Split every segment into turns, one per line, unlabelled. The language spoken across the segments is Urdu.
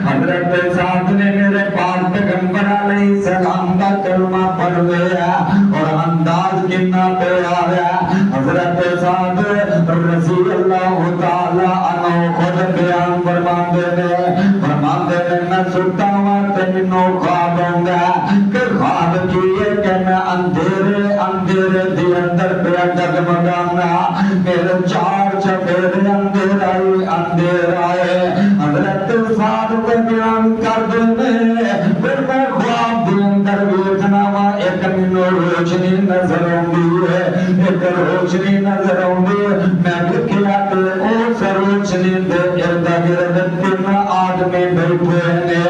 حضرت سعد نے میرے پاک پیغمبر علیہ السلام کا کلمہ پڑھ لیا اور انداز کتنا پیارا ہے. حضرت سعد رضی اللہ تعالی عنہ خود بیان فرماتے ہیں میں ستا ہوا تینوں خواب ہوں گا کہ خواب کیے کہ میں اندھیرے اندھیرے دی اندر پہ ڈگمگانا میرے چار چفیرے اندھیرا ہی اندھیرا ہے. حضرت سعد کو بیان کر دینے پھر میں خواب دی اندر ویکھنا وا ایک مینوں روشنی نظر آندی ہے ایک روشنی نظر آندی میں ویکھیا تے اس روشنی دے ارد گرد تین آدمی بیٹھے نے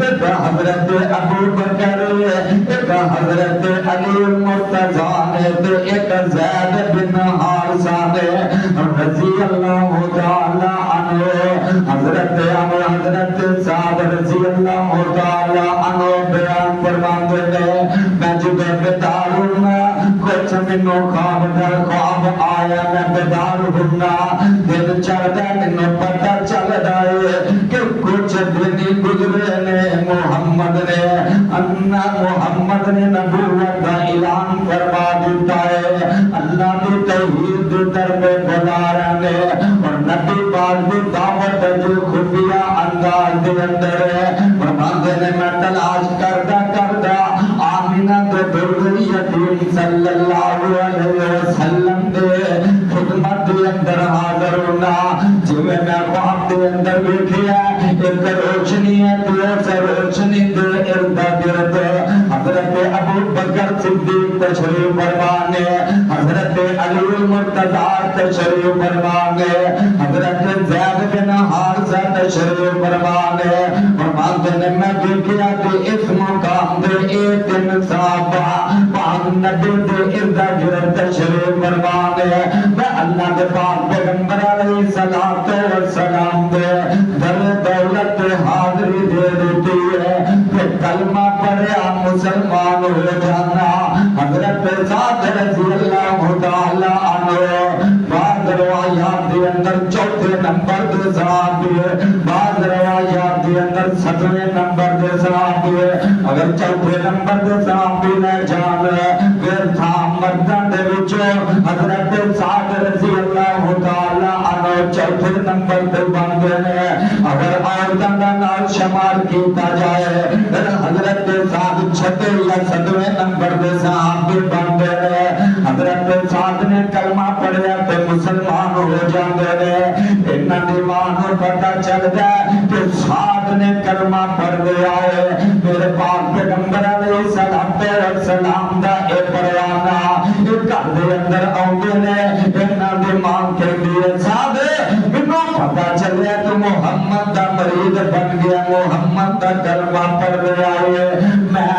ایک حضرت ابو بکر ایک حضرت علی مرتضیٰ نے تے ایک زید بن حارثہ نے رضی اللہ تعالی عنہ. حضرت سعد رضی اللہ تعالی عنہ بیان فرماتے ہیں میں جب بیدار ہوں کچھ منوں خواب آیا میں بیدار ہوں دن چڑھتا منوں پتہ چلتا ہے کہ کچھ دن گزرے نے محمد نے نبوت کا اعلان فرما دیتا ہے. اللہ کی توحید در میں بلا رہے اور نبی پاک کی دعوت جو خفیہ انداز دے اندر ہے فرماتے نے میں تلاش کردا آمینہ دے بلغی یتیم صلی اللہ علیہ وسلم دے خدمت دے اندر حاضر ہونا جو میں خواب دے اندر بیٹھیا ایک روشنی ہے تو روشنی دے ارد گرد حضرت ابو بکر صدیق تشریف فرمانے حضرت علی مرتضیٰ تشریف فرمانے حضرت زید بن حارثہ تشریف فرمانے فرماتے نے میں دیکھیا کہ اس مقام دے ایک دن صحابہ پاک نبی دے ارد گرد تشریف فرمانے میں اللہ کے پاک پیغمبر علیہ السلام دے در دولت حاضری دے دیتی ہے کہ کلمہ پڑھیا مسلمان ہو جانا. حضرت سعد رضی اللہ تعالی عنہ بعض روایات دے اندر چوتھے نمبر دے صحابی ہے بعض روایات دے اندر ستویں نمبر دے صحابی ہے. اگر چوتھے نمبر دے صحابی نے جان پھر تھا مردان دے وچوں حضرت سعد رضی اللہ تعالی عنہ چوتھے نمبر دے بندے نے. اگر عورتاں دا نال شمار کیتا جائے حضرت سعد چھٹے یا ستویں نمبر دے صحابی بندے نے. حضرت سعد نے کلمہ پڑھیا تے مسلمان ہو جاندے نے. انہاں دی ماں نوں پتہ چلدا ہے کہ سعد نے کلمہ پڑھ لیا ہے. میرے پاک پیغمبر علیہ السلام دا اے پروانہ ایک گھر دے اندر آوندے نے. انہاں دی ماں کہندی ہے سعد مینوں پتہ چلیا کہ محمد دا مرید بن گیا محمد دا کلمہ پڑھ لیا ہے. میں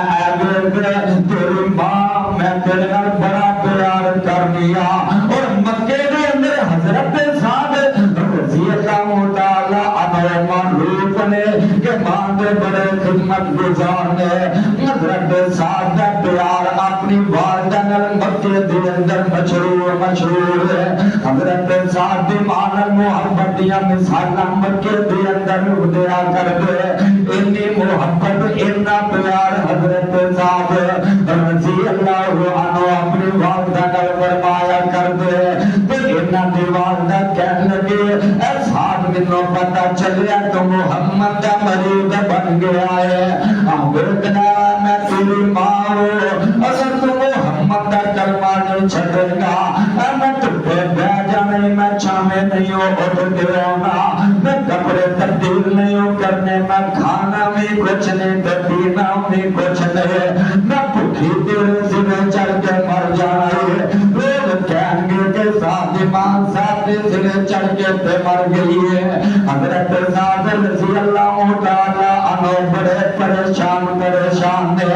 تیری ماں میں تیرے نال بڑا پیار کرنیا اور مکے دے اندر حضرت سعد رضی اللہ تعالی عنہ معروف نے کہ ماں دے بڑے خدمت گزار نے. حضرت سعد دا پیار اپنی والدہ نال مکے دے اندر مشہور ہے. حضرت سعد دی ماں نال محبت دیاں مثالاں مکے دے اندر دیا کردے. اتنی محبت اتنا پیار حضرت سعد رضی اللہ عنہ اپنی والدہ نال فرمایا کردے. انہاں دی والدہ کہن لگے اے سعد مینوں پتہ چلیا تو محمد دا مرید بن گیا ہے. ویکھنا میں تیری ماں ہوں اگر تو محمد دا کلمہ نہیں چھڈے گا میں تجھے بیٹھ جانے میں چھاویں نہیں اٹھ کے آنا میں کپڑے تبدیل نہیں کرنے میں کھانا بھی کچھ نہیں پینا بھی کچھ نہیں میں بھوکی تیرے سینے چڑھ کے مر جانا ہے. لوگ کہیں گے کہ سعد ماں سعد سینے چڑھ کے تے مر گئی ہے. حضرت سعد رضی اللہ تعالی عنہ بڑے پریشان نے.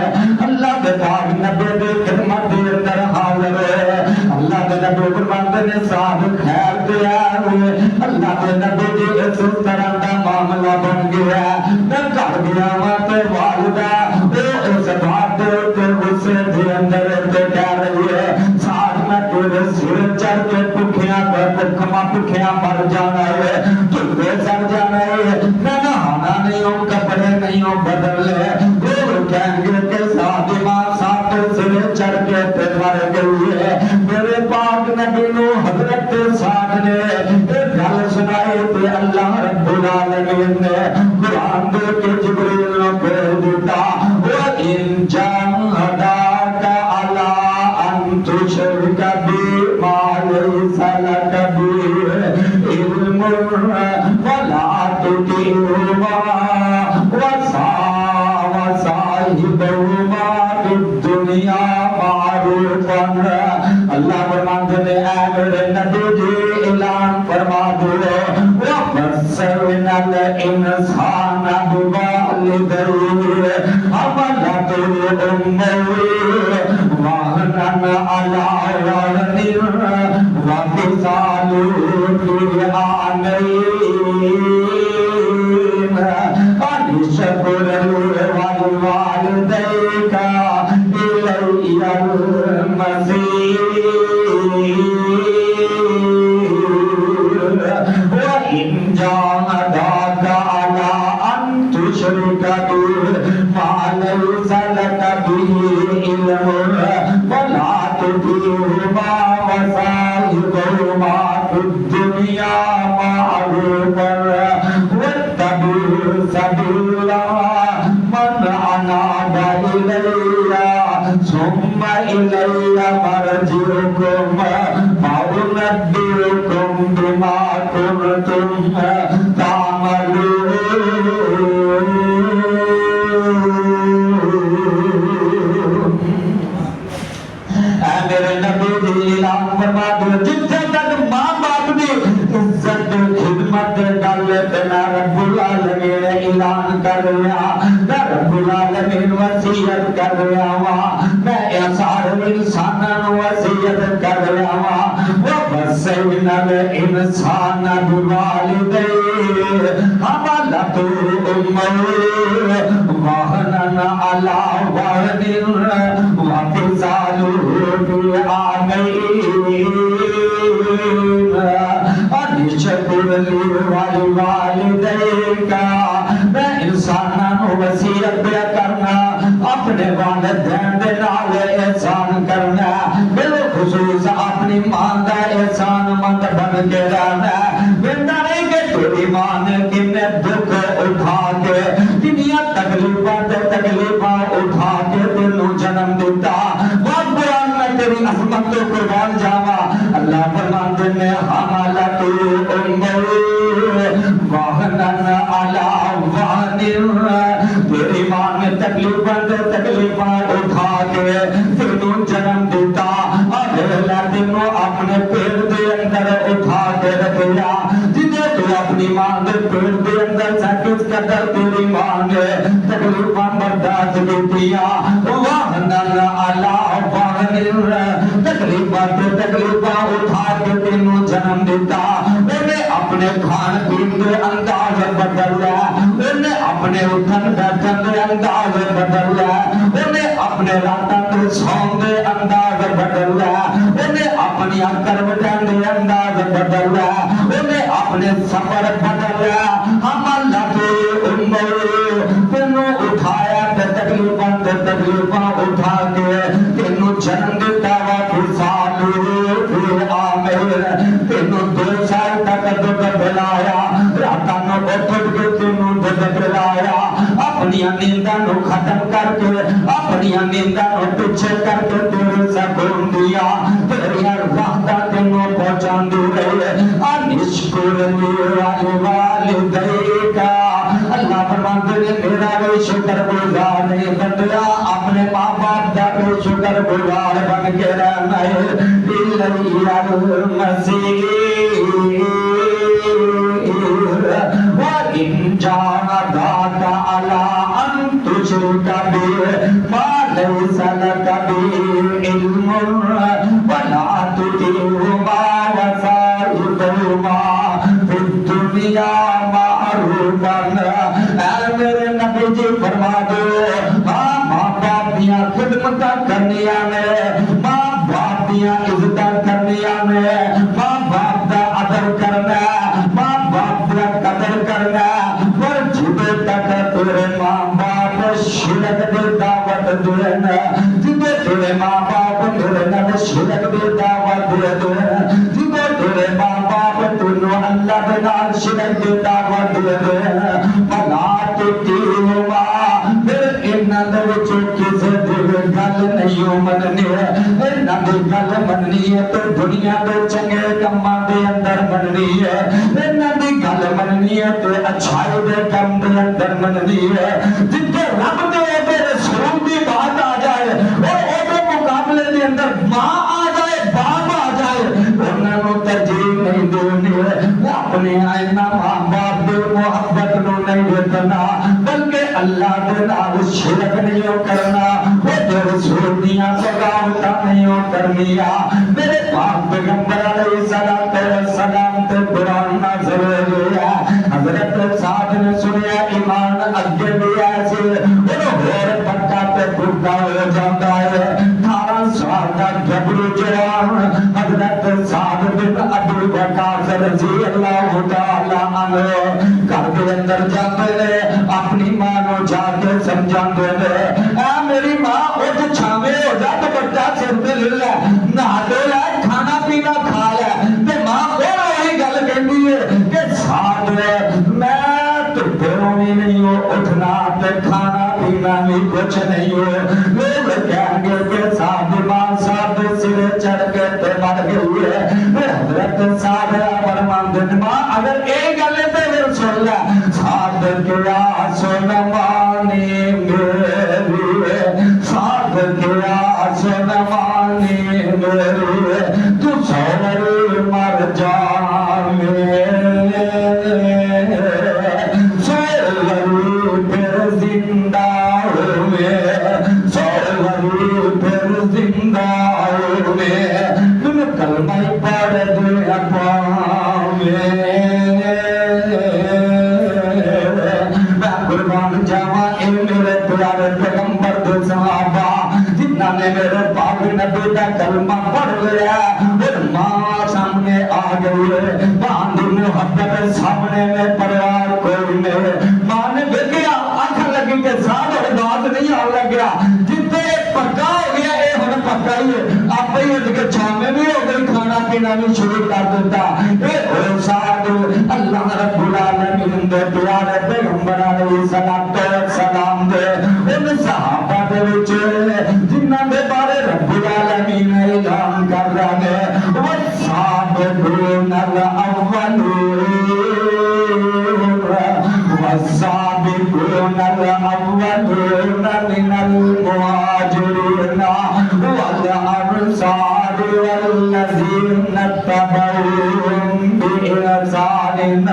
اللہ کے پاک نبی دی خدمت دے اندر حاضر ہے. اللہ کے نبی فرماتے نے سعد خیر دیا ہوئے اللہ کے نبی دی اس طرح دا معاملہ بن گیا. میں گھر گیا وہاں تے والدہ وہ اس بات تے غصے دے اندر تے کہہ رہی ہے سعد میں تیرے سر چڑھ کے بھکھیاں مر جانا ہے تجھے سر جانا ہے میں نہانا نہیں ہوں نے قرآن دے کے جبریل نے بھیج دیتا وَإِن جَاهَدَاكَ عَلَىٰ أَن تُشْرِكَ بِي مَا لَيْسَ لَكَ بِهِ عِلْمٌ فَلَا تُطِعْهُمَا وَصَاحِبْهُمَا فِي الدُّنْيَا مَعْرُوفًا اللہ فرماتے ہیں اے میرے نبی جی اعلان فرما دو وَبَشِّرْنَا الْإِنسَانَ بِوَالِدَيْهِ حَمَلَتْهُ أُمُّهُ وَهْنًا عَلَىٰ وَهْنٍ وَفِصَالُهُ فِي عَامَيْنِ أَنِ اشْكُرْ لِي وَلِوَالِدَيْكَ إِلَيَّ الْمَصِيرُ وَإِن جَاهَدَاكَ عَلَىٰ أَن تُشْرِكَ بِي مَا لَيْسَ لَكَ بِهِ عِلْمٌ فَلَا تُطِعْهُمَا وَصَاحِبْهُمَا فِي الدُّنْيَا مَعْرُوفًا وَاتَّبِعْ سَبِيلَ مَنْ أَنَابَ إِلَيَّ ثُمَّ إِلَيَّ مَرْجِعُكُمْ فَأُنَبِّئُكُم بِمَا كُنتُمْ تَعْمَلُونَ اے میرے نبی دی اعلان فرما دو جتھے تک ماں باپ دی عزت خدمت گل تے میں رب العالمین اعلان کر رہا میں رب العالمین وصیت کر رہا ہاں میں سارے انساناں نوں وصیت کر رہا ہاں وَبَشِّرْنَا الْإِنسَانَ بِوَالِدَيْهِ حَمَلَتْهُ أُمُّهُ وَهْنًا عَلَىٰ وَهْنٍ وَفِصَالُهُ فِي عَامَيْنِ أَنِ اشْكُرْ لِي وَلِوَالِدَيْكَ میں انساناں نوں وصیت پیا کرنا اپنے والدین دے نال احسان کرنا بالخصوص اپنی ماں دا احسان مند بن کے رہنا ویندا نہیں کہ تیری ماں نے کنے دکھ اٹھا کے کنیاں تکلیفاں اٹھا کے تینوں جنم دیتا بہت قرآن میں تیری عظمت تو قربان جاواں اللہ فرماتے ہیں حملتہ أمه وهنا على وهن تیری ماں نے تکلیفاں اٹھا کے تینوں جنم دیتا اگلا تینوں اپنے پیٹ دے اندر اٹھا کے رکھیا جنہیں تو اپنی ماں دے پیٹ دے اندر سکت قدر تیری ماں نے تکلیفاں برداشت کیتیاں وهنا على وهن تکلیفاں اٹھا کے تینوں جنم دیتا انہیں اپنے کھان پین دے انداز بدل لیا انہیں اپنے اٹھن بیٹھن دے انداز بدل لیا انہیں اپنے راتاں تے سون دے انداز بدل لیا انہیں اپنی کروٹاں دے انداز بدل لیا انہیں اپنے سفر بدل لیا حملتہ أمه تینوں اٹھایا تے تکلیفاں اٹھا کے تینوں جنم دیتا وَفِصَالُهُ فِي عَامَيْنِ تینوں 2 سال تک دودھ پلایا راتاں نوں اٹھ کے تینوں دودھ پلایا اپنی نینداں نوں ختم کر کے اپنی نینداں نوں پیچھے کر کے تیرے سکون دیا تیری راحتاں تینوں پہنچاندی رہی ان اشکر لی وَلِوَالِدَيْکَ اللہ فرماتے ہیں میرا بھی شکر گزار نہیں بندیا اپنے ماں باپ کا بھی شکر گزار بن کے رہنا ہے إِلَيَّ الْمَصِيرُ وَإِن جَاهَدَاكَ عَلَىٰ أَن تُشْرِكَ بِي مَا لَيْسَ لَكَ بِهِ عِلْمٌ فَلَا تُطِعْهُمَا وَصَاحِبْهُمَا فِي الدُّنْيَا مَعْرُوفًا اے میرے نبی جی فرما دو ماں باپ دیاں خدمتاں کرنیاں نے ماں باپ دیاں عزتاں کرنیاں نے ماں باپ دا ادب کرنا ماں باپ دا قدر کرنا پر جدے تک تیرے ماں باپ شرک دی دعوت دین جدے تیرے ماں باپ تیرے نال شرک دی دعوت دین جدے تیرے ماں باپ تینوں اللہ دے نال شرک دی دعوت دین مننی ہے تو دنیا دے چنگے کماں دے اندر مننی ہے انہاں دی گل مننی ہے تے اچھائی دے کم دے اندر مننی ہے جتھے رب دے تے رسول دی بات آ جائے اور او دے مقابلے دے اندر ماں آ جائے باپ آ جائے انہاں نوں ترجیح نہیں دینی ہے اپنے آئینہ ماں باپ دے محبت نوں نہیں دینا بلکہ اللہ دے نال شرک نہیں کرنا وہ دے رسول دیاں بغاوتاں نہیں کرنیاں میرے پاک پیغمبر علیہ السلام تے قرآن نازل ہویا حضرت سعد نے سنیا ایمان اگے بھی ایسے اور پکا تے بھوکا ہو جاتا ہے 18 سال کا گبرو جوان حضرت سعد بن ابی وقاص رضی اللہ تعالی عنہ گھر کے اندر جاتے نے اپنی ماں نو جا کے سمجھاندے نے اے میری ماں اٹھ چھاوے ہو جا تو بچہ سر تے لے لے نہا دے لے کھانا پینا کھا لے تے ماں پھر وہی گل کہندی ہے کہ ساتھ میں تو پھروں بھی نہیں ہو اٹھنا تے کھانا پینا بھی کچھ نہیں ہو لوگ کہیں گے کہ ساتھ ماں ساتھ سر چڑھ کے تے مر گئی ہے حضرت ساتھ فرماندے نے ماں اگر ایک گل تے پھر سن لے ساتھ کیا سن مانی میری ساتھ کیا سن مانی میری تو سوری مر جا سوری پھر زندہ ہوئے سوری پھر زندہ ہوئے تم کلمہ پڑھ دے اقوام قربان جاواں اے میرے پیارے پیغمبر دے صحابہ جنہاں نے میرے پاک نبی دا کلمہ پڑھ لیا اور ماں سامنے آ گئی ہے ماں دی محبت سامنے میں پریوار کوئی نہیں ماں نے دیکھیا آنکھ لگی کہ ساتھ بات نہیں آ لگیا جتے پکا ہو گیا اے ہن پکا ہی ہے آپ ہی اٹھ کے چھاویں بھی ہو گئی کھانا پینا بھی شروع کر دیتا اے او ساتھ اللہ رب العالمین دے پیارے پیغمبر علیہ السلام دے ان صحابہ دے وچ جنہاں دے بارے رب العالمین اعلان کر رہے ہیں والسابقون الاولون والسابقون الاولون من المهاجرين والانصار والذين اتبعوهم بإحسان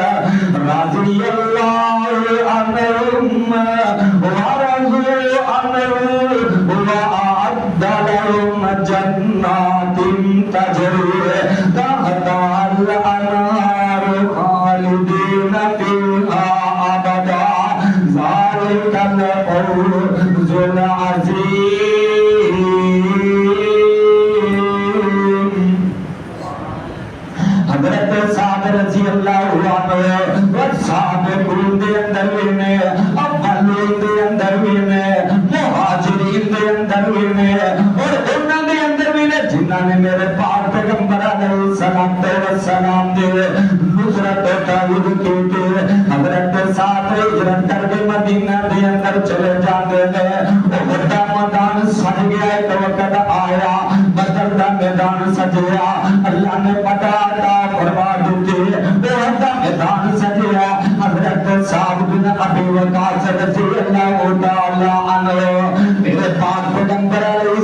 رضي الله عنهم ورضوا عنه وأعد لهم جنات تجري تحتها الأنهار خالدين فيها أبدا ذلك الفوز العظيم حضرت سعد رضی اللہ عنہ والسابقون دے اندر بھی نے اولین دے اندر بھی نے مہاجرین دے اندر بھی نے اور انہاں دے اندر بھی نے جنہاں نے میرے پاک پیغمبر علیہ السلام دے نصرت و تائید کی حضرت سعد ہجرت کر کے مدینہ دے اندر چلے جاندے نے احد دا میدان سج گیا ایک وقت آیا بدر دا میدان سجیا اللہ نے فتح عطا فرما دیتی احد دا میدان سجیا حضرت سعد بن ابی وقاص رضی اللہ تعالی عنہ میرے پاک پیغمبر علیہ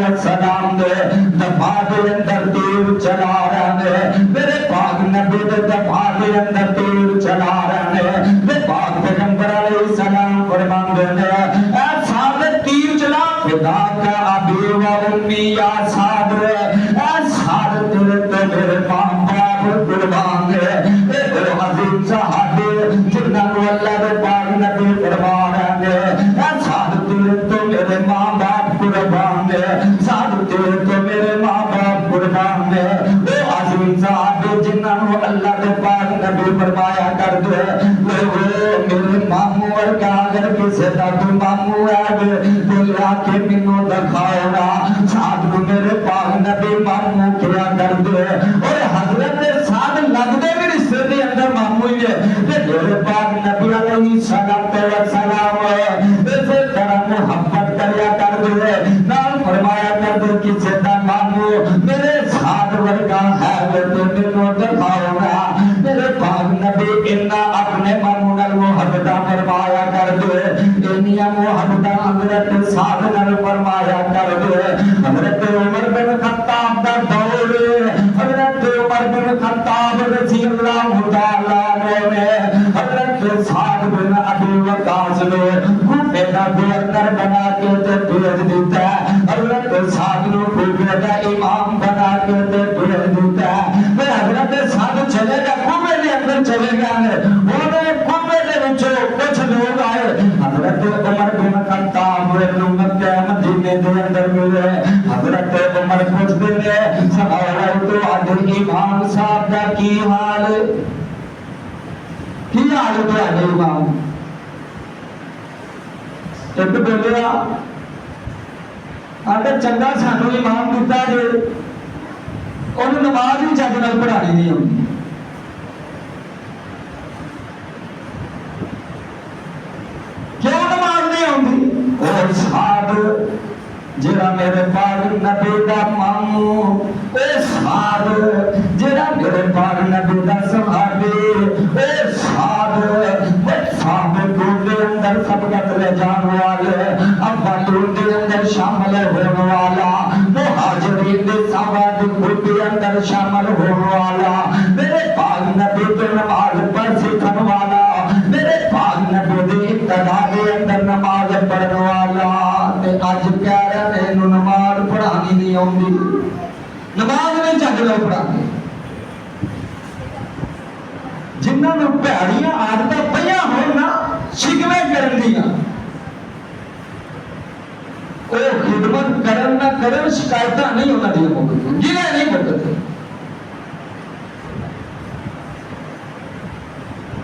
السلام دے دفاع دے اندر تیر چلا رہے ہیں میرے پاک نبی دے دفاع دے اندر تیر چلا رہے ہیں میرے پاک پیغمبر علیہ السلام فرماندے ہیں اے سعد تیر چلا خدا کا ابی و امی یا سعد اے سعد تیرے تو میرے ماں باپ قربان ہے اے بڑے عظیم صحابے جنہاں کو اللہ دے پاک نبی فرما رہے ہیں اے سعد تیرے تو میرے ماں باپ قربان ہے سعد تیرے تو میرے ماں باپ قربان ہے اے عظیم صحابے جنہاں کو اللہ دے پاک نبی فرمایا کر دے میرے ماموں اور کیا اگر کسی دا تو ماموں ہے دل آ کے منو دکھاؤ گا سعد کو میرے پاک نبی ماموں کیا کر دے اور حضرت سعد لگ دے بھی رشتے دے اندر ماموں ہی ہے میرے پاک نبی علیہ السلام اسے طرح محبت کریا کر دے نال فرمایا کر دے کسی دا ماموں میرے فرمایا کر دے انیا محبت حضرت سعد نال فرمایا کر دے حضرت عمر بن خطاب دا دور حضرت عمر بن خطاب رضی اللہ تعالی عنہ نے حضرت سعد بن ابی وقاص نے کوفے دا گورنر بنا کے تے بھیج دیتا ہے حضرت سعد نو کوفے دا امام بنا کے تے بھیج دیتا ہے پھر حضرت سعد چلے گا کوفے دے اندر چلے گا انہیں کوفے دے وچوں کچھ لوگ آئے حضرت عمر بن خطاب نو مکہ مدینے دے اندر ملے حضرت عمر پوچھتے نے سوال تو اج امام صاحب دا کی حال تو آج امام ایک بولیا آتا چنگا سانو امام دیتا جے انہوں نماز ہی چج نال پڑھانی نہیں ہوتی کیوں نماز نہیں ہوتی اور سعد جڑا میرے پاک نبی دا مامو اے سعد جڑا میرے پاک نبی دا صحابی اے سعد صحابہ دے اندر سبقت لے جان والے اولین دے اندر شامل ہونے والا مہاجرین دے صحابہ دے اندر شامل ہونے والا میرے پاک نبی دے نماز پڑھ سکھن والا میرے پاک نبی دے ابتدا دے اندر نماز پڑھن والا تے اج کہہ رہے نے انہوں نماز پڑھانی نہیں آتی نماز نہیں چج لو پڑھانے جنہوں نے پیڑیاں عادتیں پہ ہونا شکوے کرن دیا وہ خدمت کرن نہ کرن شکایت نہیں ہونا دیا موقع گلے نہیں کرتے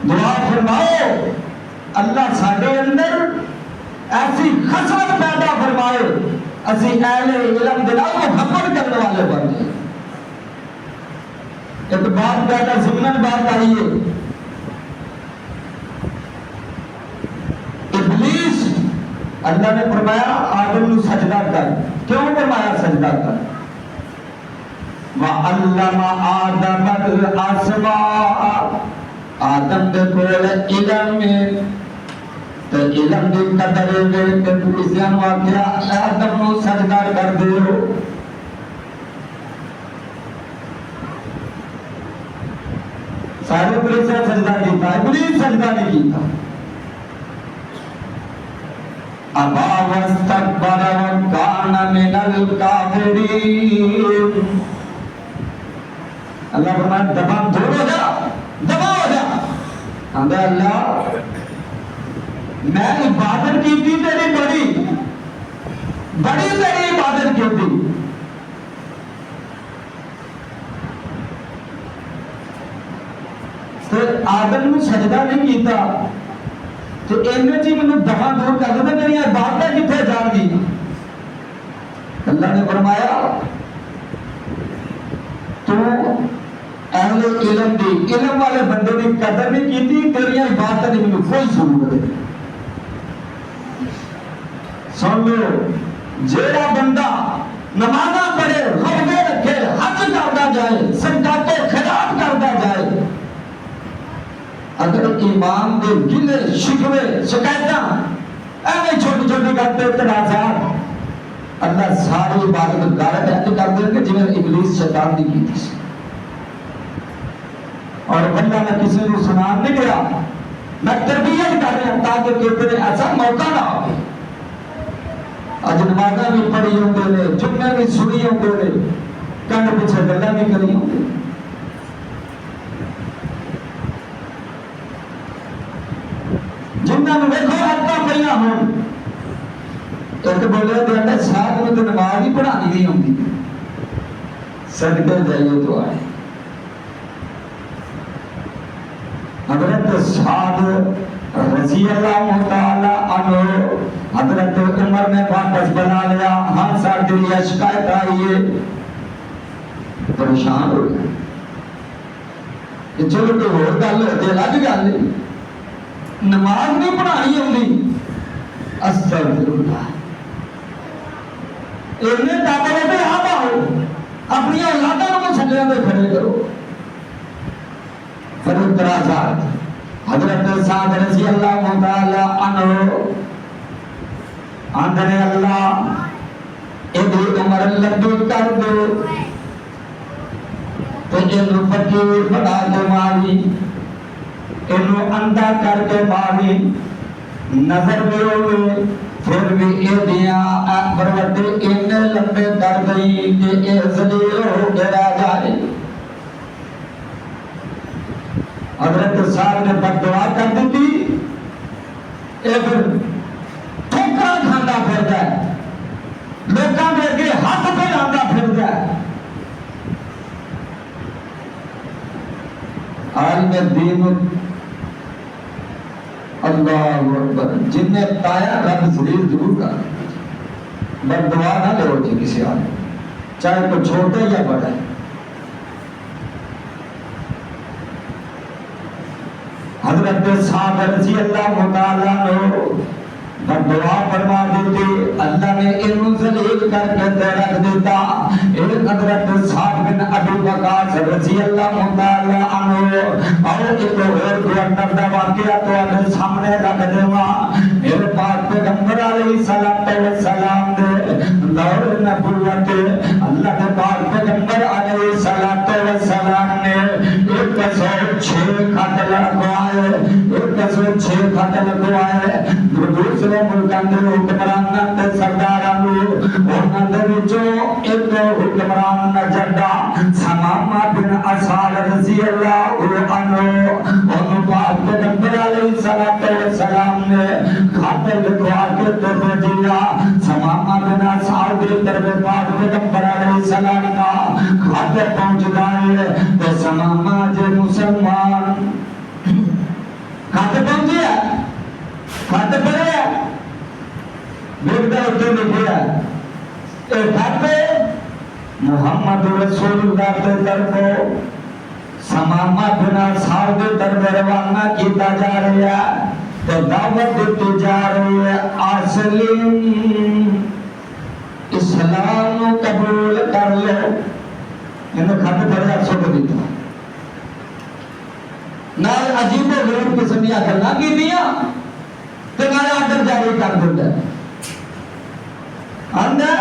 دعا فرماؤ اللہ ساڈے اندر ایسی خصلت پیدا فرمائے اسی اہل علم دے نال محبت کرنے والے بن جائیں ایک بات پیدا ضمن بات آئی ہے ابلیس اللہ نے فرمایا آدم نو سجدہ کر کیوں فرمایا سجدہ کر وَعَلَّمَ آدَمَ الْأَسْمَاءَ آدم دے کول علم تو علم دی قدر ہے کہ کسی نے آخیا آدم نو سجدہ کر دیو سارے ابلیس نے سجدہ کیتا ابلیس سجدہ نہیں کیتا ابا واستكبر وكان من الكافرين اللہ فرماتا دبا دور ہو جا اندر اللہ میں عبادت کی تھی تیری بڑی تیری عبادت کی تھی تو آدم نے سجدہ نہیں کیتا تو انہیں جی میں دفع دور کر دیں میری عبادتیں کتنے جان گی اللہ نے فرمایا تو اہل علم دی علم والے بندے کی قدر نہیں کی تیری عبادتیں نہیں مجھے کوئی ضرورت ہے سن لو جیڑا بندہ نمازاں پڑھے روزے رکھے حج کرتا جائے صدقات و خیرات کرتا جائے اگر ایمان دے گلے شکوے شکایتاں ایویں چھوٹی چھوٹی کرتے اعتراضات اللہ ساری عبادت غارت ہے کر دیں گے جنہیں ابلیس شیطان دی کی تھی اور بندہ میں کسی کو سنا نہیں گیا میں تربیت کر رہا تاکہ کہتے ہیں ایسا موقع نہ ہو اج نمازاں بھی پڑھی ہوندے نے جمعے بھی سنی ہوندے نے کنڈ پیچھے گلاں بھی کری ہوندے جنہاں نوں ویکھو عادتاں پئیاں ہون ایک بولے تے ساتھ میں تے نماز ہی پڑھانی نہیں ہوندی صدقے جائیے تو آئے حضرت سعد رضی اللہ تعالی عنہ حضرت عمر نے واپس بنا لیا ہاں ساڈی یہ شکایت آئی ہے پریشان ہو گیا کہ چلو کوئی اور گل ہوتی الگ گل ہے نماز نہیں پڑھانی ہوندی استغفراللہ اتنے قابل پہ آپ آؤ اپنی اولادوں کو سجدے میں کھڑے کرو پر اعتراضات حضرت سعد رضی اللہ تعالی عنہ آندھنے اللہ ادھے عمر لڈو کر دو تو انہوں فقیر بڑا کے ماری انہوں اندھا کر کے ماری نظر میں ہوئے پھر بھی ایدیاں اکبر وڈے انہیں لمبے کر گئی کہ اے ذلیل ہو کے رہ جائے. حضرت صاحب نے بد دعا کر دی تھی اے پھر ٹھوکرا کھانا پھر جائے لوکاں دے کے ہاتھ پہ لاندہ پھر جائے. عالم دین اللہ اکبر جن نے پایا رب ذلیل ضرور کر بد دعا نہ لے ہوتی کسی عالم چاہے تو چھوٹے یا بڑے. حضرت صاحب رضی اللہ تعالیٰ عنہ بد دعا فرما دیتے اللہ نے انہوں ذلیل کر کے رکھ دیتا. ایک حضرت صاحب بن ابی وقاص رضی اللہ تعالیٰ عنہ اور ایک اور گورنر دا واقعہ تو اگر سامنے رکھ دیوا. میرے پاک پیغمبر علیہ السلام دے دور نبوت اللہ کے پاک پیغمبر علیہ السلام نے 106 خط لکھوائے 106 خط لکھوائے دوسرے ملکان دے حکمران تے سرداران انہاں دے وچوں ایک حکمران جڑا سمامہ بن اسال رضی اللہ عنہ انہوں پاک پیغمبر علیہ السلام نے خط لکھوا کے تے بھیجا. سمامہ بن اسال دے طرف پاک پیغمبر علیہ السلام کا خط پہنچدا ہے تے سمامہ جے مسلمان خط پہنچیا خط پڑھیا بیٹا اتنے لکھیا اے خط محمد رسول اللہ کے طرف سمامہ بن اسال دے طرف روانہ کیتا جا رہا ہے تو دعوت دیتی جا رہی ہے اسلم اسلام قبول کر لو. انہوں خط پڑھیا سکھ دیتا نال عجیب و غریب قسمیاں گلاں کی دیا تو نال آرڈر جاری کر دیتا ہے. اندر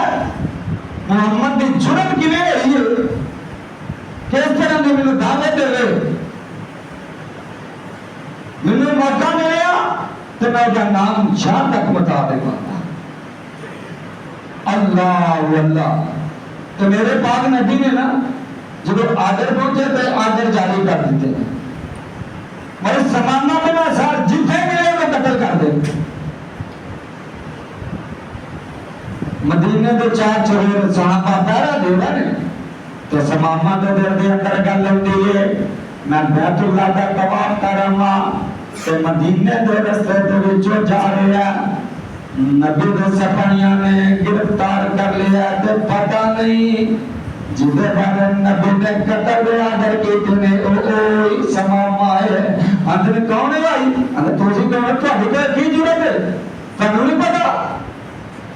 محمد کی جرم کی میں رہی ہے کس طرح نے مجھے دعوت دے رہے مجھے موقع ملیا تو میں کا نام شاہ تک بتا دے گا. اللہ اللہ تو میرے پاک نبی نے نا جب آدر پہنچے تو آدر جاری کر دیتے ہیں اور سمامہ بنا سار جتنے ملے وہ قتل کر دے. مدینے دے 4 چوہر صحابہ پہرا دے رہے ہیں تو سمامہ دے دل دے اندر گل ہوتی ہے میں بیت اللہ کا طواف کر رہا کہ مدینے دے رستے دے وچوں جا رہے ہیں نبی دے سپاہیاں نے گرفتار کر لیا تے پتہ نہیں جدے بارے نبی نے قتل آدر کیتے نے اوہ سمامہ ہے. اندر کون ہے بھائی اندر توسی کون ہے تو ابھی کی ضرورت ہے تنہوں نہیں پتا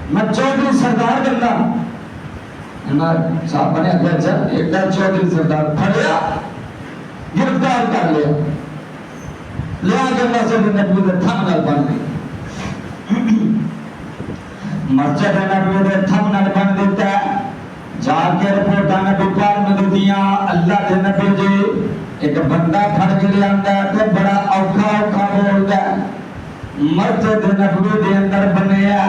میں چودھری سردار کرنا صاحب بنے اگلا اچھا ایک دن چودھری سردار پھڑیا گرفتار کر لیا لیا کے اللہ سے نبی دے تھم نال بن گئی. مسجد نبی دے تھم نال بن دیتا ہے جا کے رپورٹاں نبی پاک میں دیتیاں اللہ دے نبی جی ایک بندہ پھڑ کے لے آندا ہے تو بڑا اوکھا بولدا ہے. مسجد نبوی دے اندر بنیا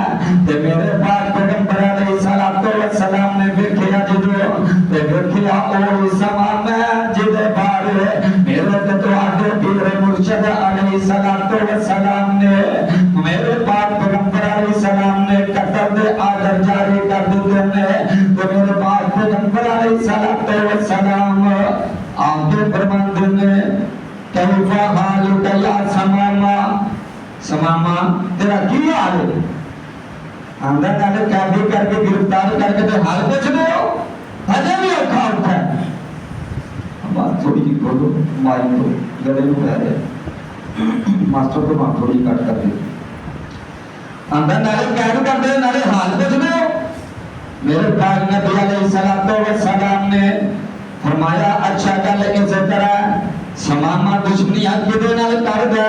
تے میرے پاک پیغمبر علیہ السلام نے دیکھیا جدو تے دیکھیا او سمامہ جدے بارے میرے تے تو آگے پیر مرشد علیہ السلام نے میرے پاک پیغمبر علیہ السلام نے قتل دے آدر جاری کر دیتے ہیں تو میرے پاک پیغمبر علیہ السلام آگے فرماندے نے کیفا حالک یا سمامہ سمامہ تیرا کی حال ہے اندر نالے قیدی کر کے گرفتار کر کے تو حال پوچھ دے ہو ہجے بھی اوکھا اٹھا ہے. بات تھوڑی جی کھولو مائی کو گلے میں پہ رہے ماسٹر کو بات تھوڑی کٹ کر دے اندر نالے قید کر دے نالے حال پوچھ دے ہو. میرے پاک نبی علیہ السلام نے فرمایا اچھا گل اس طرح سماما دشمنی کدے نال کردا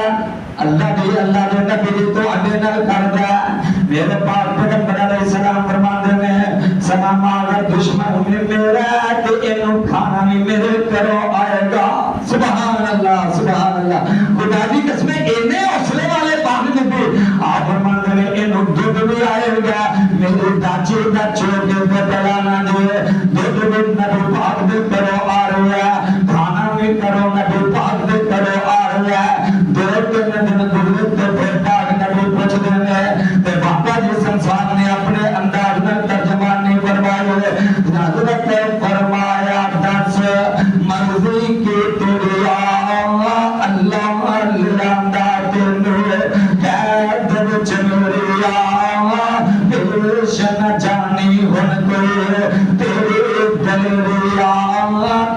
اللہ دے نبی تو اڈے نال کردا میرے پاک پیغمبر علیہ السلام فرماندے نے سماما اگر دشمن میرا تے اینو کھانا بھی میرے کرو آئے گا سبحان اللہ خدا دی قسم اینے حوصلے والے پاک نبی آپ فرماندے نے اینو دودھ بھی آئے گا میرے داچے دا چھوٹے بدلانا دے دودھ بھی نبی پاک دے کرو آ رہا ہے کھانا بھی کرو نبی پاک دے کرو آ رہا ہے دو تین دن دودھ تے پھر پاک نبی پوچھ دے تے باپا جی سنسار نے اپنے انداز میں ترجمہ نہیں فرمایا حضرت فرمایا دس مرضی کی تیری اللہ اللہ دا تیرے قید وچ میری پیش نہ جانی ہن کوئی تیری دلیری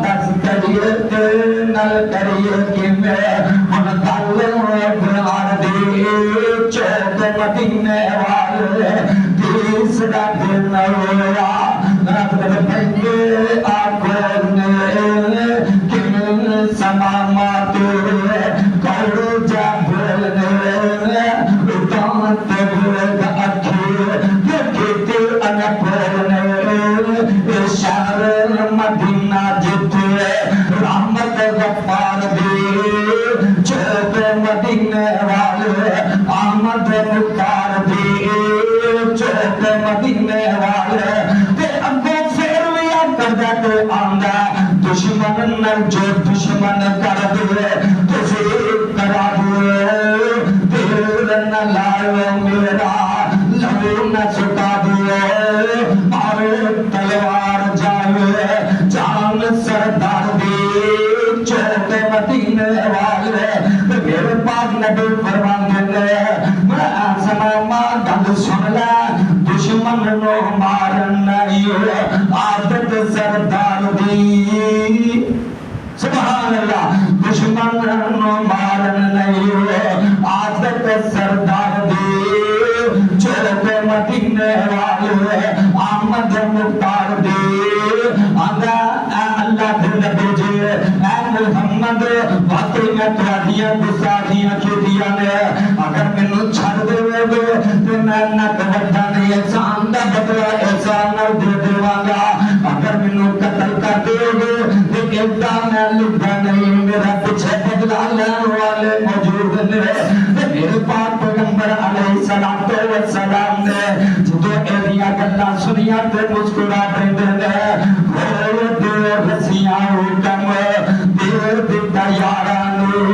دس کریے تیرے نال کریے کہ میں ہن گل بار دی چوک مدینے والے تیسرا دن ہویا رات میں پہنگے آنکھوں نے کن سماما تیرے کڑو جا بولنے دانت بولگ اکھی کہتے انپورنے اشار مدینہ جتے رحمت غفار دی چوک مدینے والے آمد مختار دی چوک مدینے والے تے اگو پھر ویا کردا تے آندا دشمن نال جو دشمن کر دے تسی کرا دے دل نہ لاؤ میرا لہو نہ سکا دے مارے تلوار جائے جان سردار دی چوک مدینے والے میرے پاک نبی فرماندے میں سماما گل سن لے دشمن نو مارن نہیں عادت سردار دی سبحان اللہ دشمن نو مارن نہیں عادت سردار دی چوک مدینے والے آمد مختار دی آندا اللہ دے نبی جی اے محمد واقعی میں تہاڈیاں گستاخیاں کیتیاں نے اگر مینوں چھڈ دے تے میں نہ وڈا نہیں احسان دا بدلہ احسان نال دے دیواں گا اگر مینوں قتل کر دے تے کہتا میں لبھا نہیں میرا پیچھے بدلہ لین والے موجود نے میرے پاک پیغمبر علیہ السلام نے جدوں ایدیاں گلاں سنیاں تے مسکرا پیندے نے ہوئے دے رسیاں حکم دے دتا یاراں نو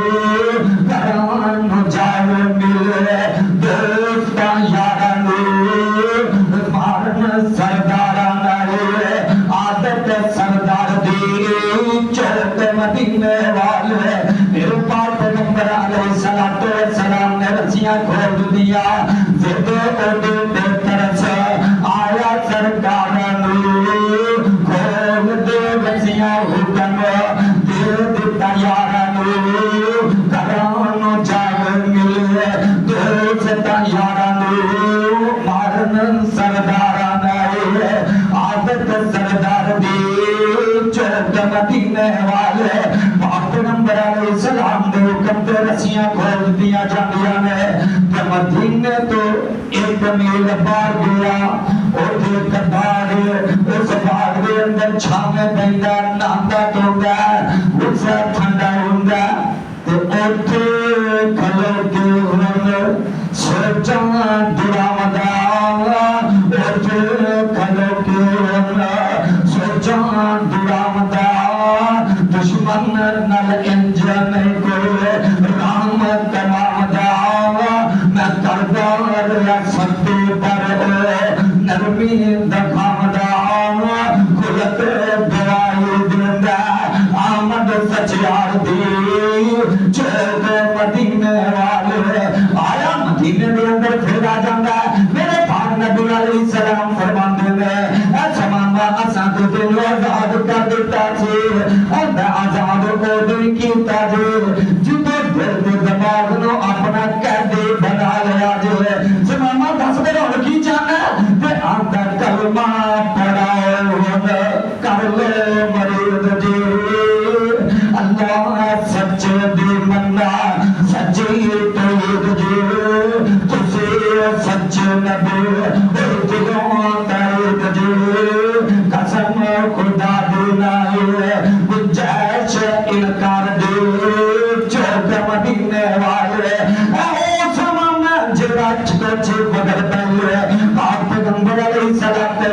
گھراں نو جاوے ملے دوستاں یاراں نو مارن سرداراں نال عادت سردار دی چوک مدینے والے میرے پاک پیغمبر علیہ السلام نے رسیاں کھول دیا زد اودے دے طرف آیا سرکاراں نو کھول دے رسیاں حکم دے دتا یاراں نو گھراں نو جاوے ملے دوستاں یاراں نو مارن سرداراں نال عادت سردار دی چوک مدینے والے پاک پیغمبر علیہ السلام دے حکم تے رسیاں کھول دیا جاندیاں نے تے مدینے تو ایک میل باہر گیا اوتھے کباڑ اس باغ دے اندر چھاویں پیندا نہاندا دھوندا اس ٹھنڈا ہوندا تے اوتھے کھلو کے ہن سوچاں دراودا اوتھے کھلو کے ہن سوچاں دراودا دشمن نال انجن کوئی رام کماودا میں کردا رہیا ستے پر نرمی دکھاودا خلق دوائی دیندا آمد سچیار دی چوک مدینے والے آیا مدینے دے اندر پھر آ جاندا میرے پاک نبی علیہ السلام فرماندے نے اے سماما اساں تے دل آزاد کر دتا سی اے آزاد کو دل کیتا جے جدے دل دے دماغ نو اپنا قیدی بنا لیا جے سماما دس میرا ہن کی چاہنا تے آندا کلمہ پڑھاؤ کر لے مرید جی اللہ سچ سچے نبی دلوں تائید دی قسم خدا دی نہیں گنجائش انکار دی چوک مدینے والے او سمانا جڑا چکچے بغل پہلے پاک پیغمبر علیہ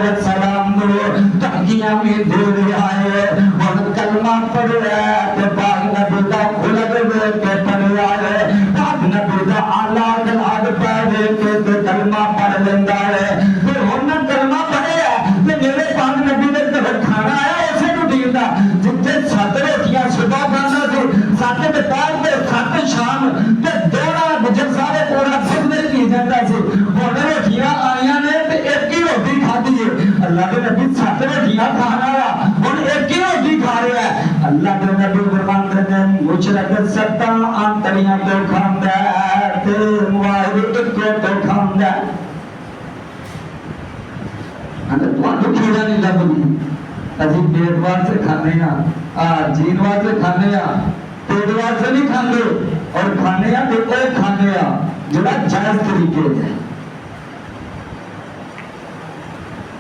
السلام نو تنگیاں میں دے آئے اور کلمہ پڑھ رہے تے پاک نبی دا کھلگ دے کے پڑھ آئے پاک نبی دا آلات آگ پہلے کے کلمہ پڑھ لیندہ ہے پھر انہوں کلمہ پڑھے تے میرے پاک نبی دے کھانا آیا اسے تو دیندہ جتے سات روٹیاں صبح کھانا سی سات بتار تے سات شام تے دوڑا گجر سارے پورا خود میں کی جاتا سی اور روٹیاں آئیاں نے تے ایک ہی روٹی کھا دیئے اللہ کے نبی سات روٹیاں کھانا آیا اور ایک ہی روٹی کھا رہے ہیں اللہ کے نبی فرمان کرتے ہیں مشرق ستا آنتریاں تو کھاندہ تے مواہد ایک تو کھاندہ اگر تو آنکھ کھیڑا نہیں لگنی عجیب بیٹوار سے کھانے ہیں جینوار سے کھانے ہیں پیٹوار سے نہیں کھانے اور کھانے ہیں تو اے کھانے ہیں جڑا جائز طریقے ہے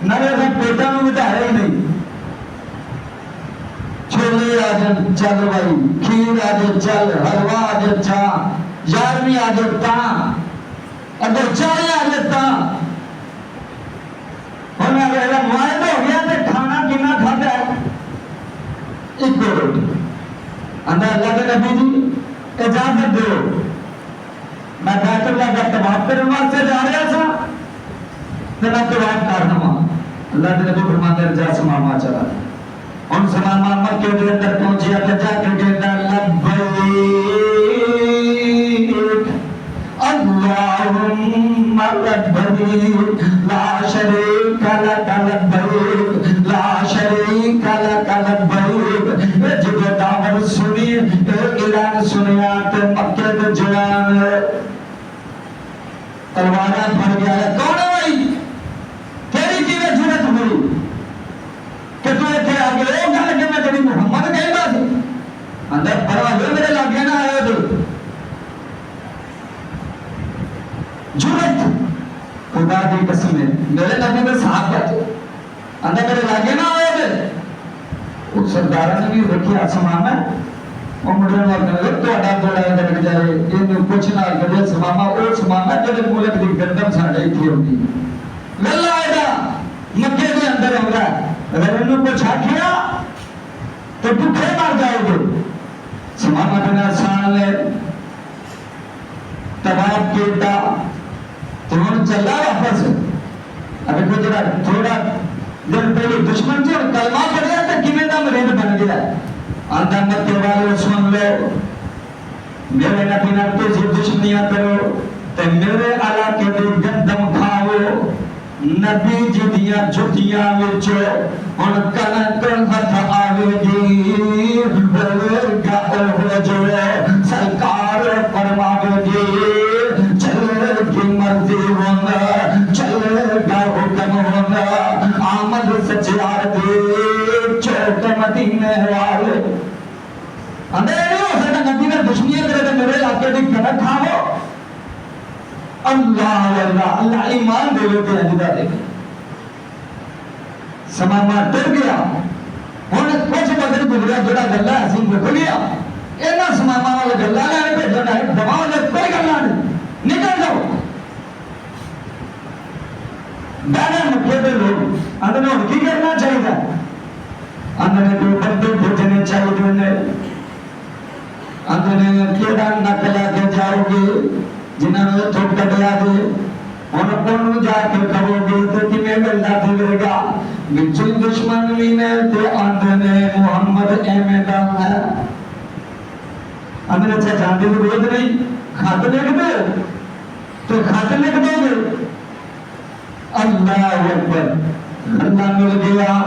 نہ ایسا پیٹا میں بھی ہے ہی نہیں چھولے آجن چل بھائی کھیر آجن چل حلوہ آجن چاہ یارویں آجن تاں اگر چاہے آجن تاں ہونا رہا معاہد ہو گیا تے کھانا کنا کھاتا ہے ایک دو روٹی اندر اللہ کے نبی جی اجازت دو میں بیت اللہ کا طواف کرنے واسطے جا رہا تھا تو میں طواف کرنا ہوا اللہ کے نبی فرماتے ہیں جا سماما چلا ان سماما مکے کے اندر پہنچیا تو جا کے کہتا لبیک اللہم لبیک لا شریک لک لبیک لا شریک لک لبیک جب دعوت سنی اعلان سنیا تو مکے کے جوان تلوارہ پھڑ گیا ہے کون ہے بھائی تیری کی میں جنت ہوئی کہ تو ایتھے آگے او گل کہ میں تیری محمد کہتا سی اندر پرواہ جو میرے لاگے نہ آئے تو جنت خدا کی قسم ہے میرے نبی میں صاحب کہتے اندر میرے لاگے نہ آئے تو اس سردارہ نے بھی رکھی آسمان میں اور مجھے نہ کرنے تو اڈا دوڑا ہے لگ جائے یہ کچھ نہ کرے سماما او سماما جڑے ملک دی گندم ساڑے تھی ہوتی للہ آئے گا مکے کے اندر ہو رہا ہے اگر انہوں کو چھا کیا تو بکھے مار جاؤ گے سماما بن آسان نے تباب کیتا تو انہوں چلا واپس ابھی کو جڑا تھوڑا دن پہلے دشمن سے کلمہ پڑھیا تو کمیں دا مرید بن گیا آندہ مکے والے سن لو میرے نبی نبی سے دشمنیاں کرو تے میرے علاقے میں گندم کھاؤ نبی جی دیا جھٹیاں وچو ان کنک ہتھ آوے گی گا ہو جو سرکار فرماوے گی چل کی مرضی ہونا چل گا حکم ہونا آمد سچیار دے چوک مدینے والے اندر نہیں ہو سکتا نبی نے دشمنیاں کرے تو میرے علاقے میں کنک کھاؤ اللہ اللہ اللہ ایمان دے لیتے ہیں جدا دیکھیں سماما ڈر گیا انہیں کچھ بدل گزریا جڑا گلہ حسین کو کھلیا اینا سماما والا گلہ لینے پہ جڑا ہے دماغ نے کوئی گلہ نہیں نکل جاؤ بینے مکے پہ لوگ اندر نے ان کی کرنا چاہیے تھا اندر نے دو بندے بھیجنے چاہیے تھے اندر نے کیڑا نکلا کے جاؤ گے جنہوں نے تھوڑ کٹیا دے انہوں کونوں جا کے کھو گے تو کمیں ملنا دے لے گا بچوں دشمن لینے تے آندھنے محمد احمدہ ہے اندھنے اچھا جاندے تو روز نہیں خط لکھ دے تو خط لکھ دو گے اللہ اکبر اللہ مل گیا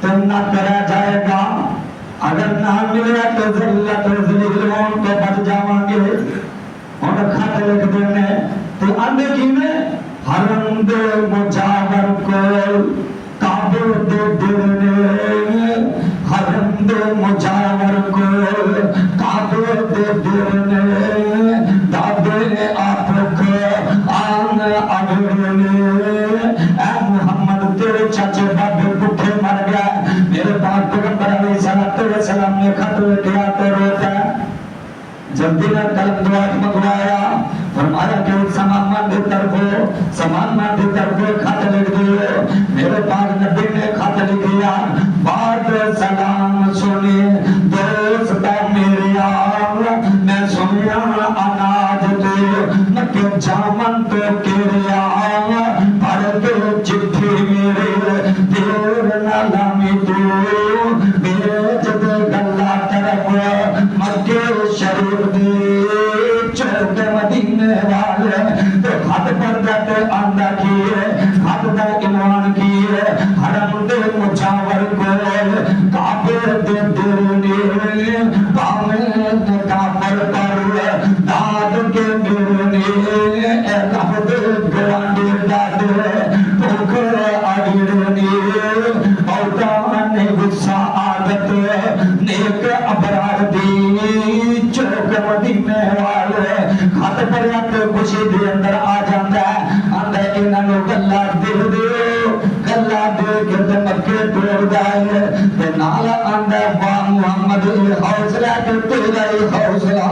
تو نہ کرا جائے گا اگر نہ ملیا تو ذلت ذلیلون تو بچ جاواں گے اور خط لکھ دینے تو اندھے کی میں حرم دے مجاور کو کعبے دے دینے حرم دے مجاور کو کعبے دے دینے دادے آپ کو آن اگڑے اے محمد تیرے چاچے بابے بھوکے مر گیا میرے پاک پیغمبر علیہ السلام نے خط لکھا تو روتا ہے جلدی نہ قلم دعا منگوایا فرمایا کہ سامان کی طرف خط لکھ دیو میرے پاک نبی نے خط لکھیا بعد سلام سنی دوست میرے آل میں سنیا اناج دے مکہ جامن تو کیریا پڑھ کے چٹھی میرے دیر نہ لامی تو بیج دے گلہ طرف مکہ شریف دے چوک مدینے والے تو خط پر جاتے آندہ کیے خط دا عنوان کیے حرم دے مجاور کو کعبے دے درنی باویں کافر پر داد کے مرنی اے لفظ گوانڈی دادے بھوکر اگرنی اوتان غصہ عادت نیک ابرار دی چوک مدینے والے خط پر یاد خوشی دے اندر آ جاتا ہے اندر انہوں گلہ دل دیو گلہ دے گرد مکے توڑ جائے تے نالا اندر با محمد حوصلہ کے تیرا حوصلہ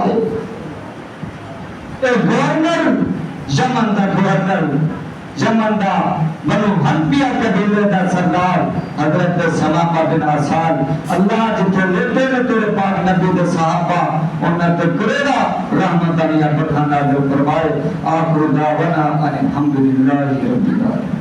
اے گورنر یمن دا بنو حنفیہ قبیلے دا سردار حضرت سلامہ بن عسال اللہ جتنے لیتے نے تیرے پاک نبی دے صحابہ انہاں تے کریڑا رحمت علیہ بٹھانا جو فرمائے آخر دعوانا الحمدللہ رب العالمین.